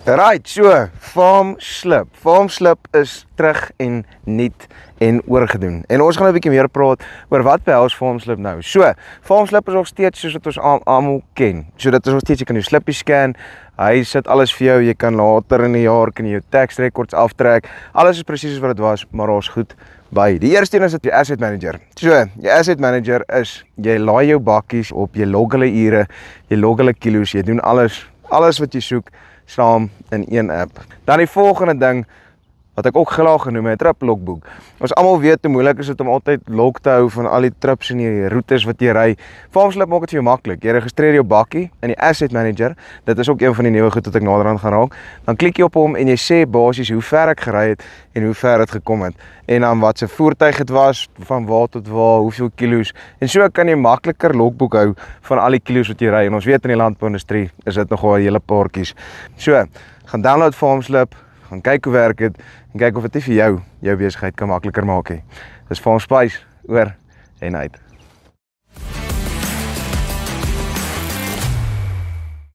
Right, so, Farmslip. Farmslip is terug en nuut en oorgedoen. En ons gaan 'n bietjie meer praat oor wat behels Farmslip nou. So, Farmslip is nog steeds soos wat ons almal ken. So dit is nog steeds, jy kan jou slippie scan, hy sit alles vir jou, jy kan later in 'n jaar kan jy jou tax records aftrek. Alles is presies soos wat dit was, maar daar's goed by. Die eerste een is dit die asset manager. So, die asset manager is jy laai jou bakkies op, jy log hulle ure, jy log hulle kilos, jy doen alles wat jy soek saam in een app. Dan die volgende ding wat ek ook graag genoem het, trip logboek. Ons almal weet hoe moeilik is dit om altyd log te hou van al die trips en die roetes wat jy ry. Farmslip maak dit vir jou maklik. Jy registreer jou bakkie in die asset manager. Dit is ook een van die nuwe goed wat ek naderhand gaan raak. Dan klik jy op hom en jy sê basies hoe ver ek gery het en hoe ver dit gekom het. En dan wat se voertuig dit was, van waar tot waar, hoeveel kilos. En so kan jy makliker logboek hou van al die kilos wat jy ry. En ons weet in die landbouindustrie is dit nogal 'n hele paartjies. So, gaan download Farmslip, gaan kyk hoe werk dit en kyk of dit vir jou besigheid kan makliker maak. Dis Farmspice oor en uit.